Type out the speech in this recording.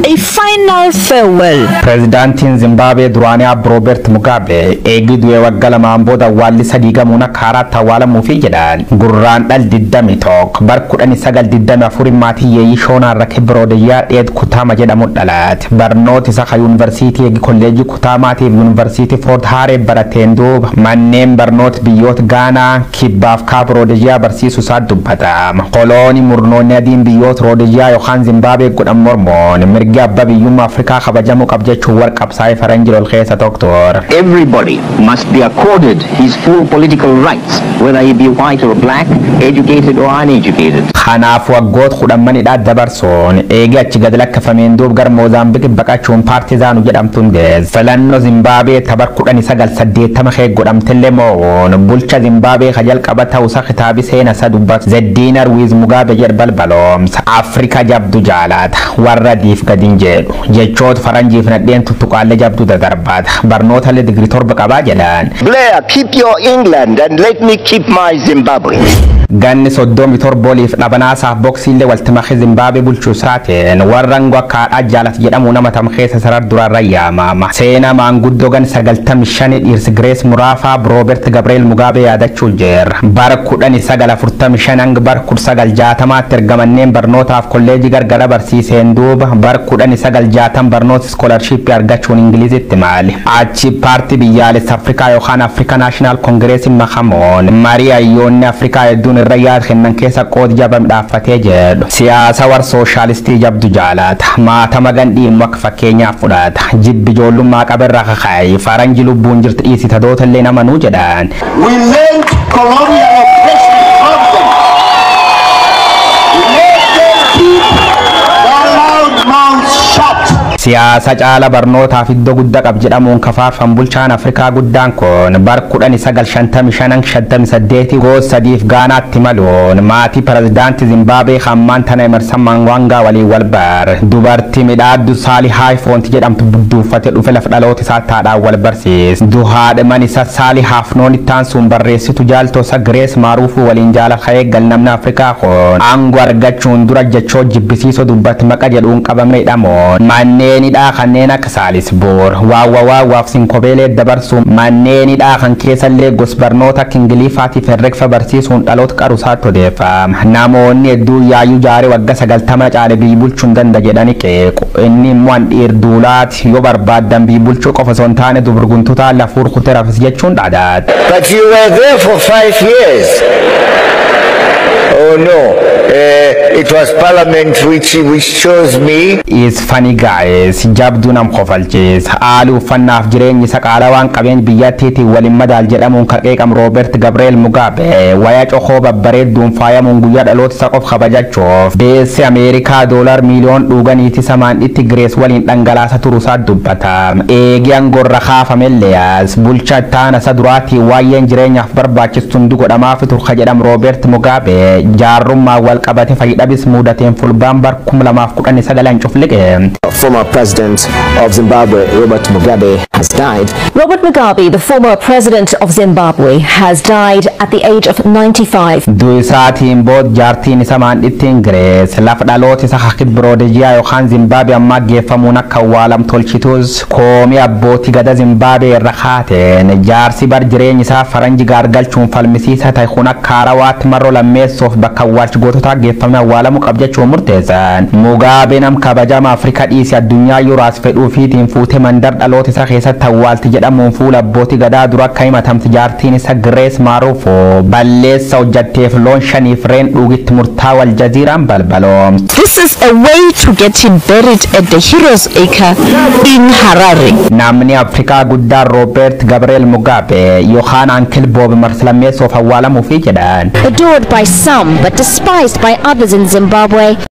A final farewell. President in Zimbabwe Durania Robert Mugabe Egidwe Wagala Mamboda Wali Sadiga Muna Kara Tawala Mufijadan Gurran Al Didamitok Barkudani Sagal Didama Furimati Yishona Rakibro de Yar Ed Kutama Jedamutalat Barnot Saka University College Kutamati University Fort Hare Baratendo Manem Barnot Biyot Ghana Kibaf Kabro de Ya Barsi Susad Dubatam Koloni Murno Nadim Biyot Rodeja Yohan Zimbabwe Kudam Mormon Mirga Babi Yum Africa Kabajamu Kabjechu work up Cypher Angel Khesa Doctor. Everybody must be accorded his full political rights, whether he be white or black, educated or uneducated. Hanaf Wagot Kudamani that Dabarson, Ega Chigadlaka Famendo Gar Mozambique Bakachum Partisan Gedam Tundes, Falano Zimbabwe, Tabakudani Sagal Sade Tamahe Godam Telemon, Bulcha Zimbabwe, Hajal Kabata Usakitabi Sena Sadubat, Zedinar with Mugabe Yerbal Baloms, Africa Jabdujalat, Warradif Gadinjel, Jechot Faranjif Nadien to Tukale Jabdu the Darbat, Barnota the Gritor Bakabajalan. Blair, keep your England and let me keep my Zimbabwe. Ganni Sodomitor Bolif Nabanasa Boxile was Tamahe Zimbabwe Bulchusate and Warangwaka Ajalat Yedamuna Matamhesa Saradura Rayama, Sena Mangudogan Sagaltam Shanit is Grace Murafa, Robert Gabriel Mugabe Adachulger, Barakudani Sagala Furtam Shanang Barkur Sagal Jatama Tergamanem Barnota of College Gargarabar Sendub, Barkudani Sagal Jatam Barnot Scholarship Yargachun English Timali, Achi Party Bialis Africa Yohan Africa National Congress in Mahamon, Maria Yon Africa Dun Rayad Henankesa Kod Jabam Dafatejed, Siasa war Socialist Jabdujalat, Matamagandi Makfa Kenya Fudat, Jibijolu Makaberrakai, Farangilu Bunjert Isitadota Lena Manujadan. We learned colonial oppression from them. We made them keep their loud mouths shut. Siasa Jala Barnota Fiddo Gudak Abjadamun Kafar from Bulchan Africa Gudankon, Barkudani Sagal Shantam Shanang Shantam Sadeti Go Sadif Ghana Timalon, Mati President Zimbabwe Hamantana Emerson Wanga Wali Walbar, Dubar Timidad Du Sali High Font Jedam Du Fatel Ufela Falotis Atada Walbersis, Du had Manisa Sali half non Tansum Barresi to Jalto Sagres Marufu Walinjala Haeg Galnamna Africa Hon, Angwar Gachun Dura Jacho Jibisiso Du Batmakajal Unkabame Damon, Maneni da Hanena Kasalis Bor, Wawa Wafsin Kobele Dabarsum, Maneni da Hankesa Legos Barnota Kingli Fati Ferrek Fabarsis und Alot Karusato de Fam, Namoni Du Yayu Jare Wagasagal Tamaj Arabi Chundan da Jedanike, Nimwan Irdulat, Yobar Badam Bibulchuk of Sontane to Burguntuta, La Furkutera Chundadat. But you were there for 5 years. Oh no. It was Parliament which chose me. Is funny guys, Jabdunam Kofalches, Alu Fanaf Jeren Sakalawan Kaben Biatiti, Walimadal Jeramun Kakam Robert Gabriel Mugabe, Wayacho Hoba Bared Dum Fire Munguyat Alot Sak of Habajachov, Base America $1 million Uganiti Saman Iti Grace Walin Angalasa Turusad Dubatam, Egian Gorraha Familias, Bulchatana Sadurati, Wayan Jeren of Barbachis Tunduko Amafi to Hajadam Robert Mugabe, Jaruma Walkabati Fayabis Mudatem full bambar Kumlama Kukani Sagalan of Legem. Former president of Zimbabwe, Robert Mugabe, has died. Robert Mugabe, the former president of Zimbabwe, has died at the age of 95. Duisati in both Jartin Saman eating grace, Lafdalot is a Hakib Brodegia, Yohan Zimbabwe, Magge Famuna Kawalam Tolchitus, Komia Botigada Zimbabwe, Rahate, Jarsi Barjerenisa, Faranji Gargal Chumfal Misisa, Taihuna Karawat, Marola Mess of Bakawach Gotota, Gefama Wala Mukabja Chomurtezan, Mugabe Nam Kabajama Africa is a Dunya Yuras Fedufit in Futemandar Alotisa Hesa Tawal Tijadamun Fula Botigada Durakaima Tam Tijartin is a Grace Marufo, Ballet Saujatef Lonshani friend Ugit Murtawal Jaziram Balbalom. This is a way to get him buried at the Heroes Acre in Harare. Namni Africa Gudda Robert Gabriel Mugabe, Yohan Uncle Bob Marslames of Hawala Mufijadan. Adored by some but despised by others in Zimbabwe,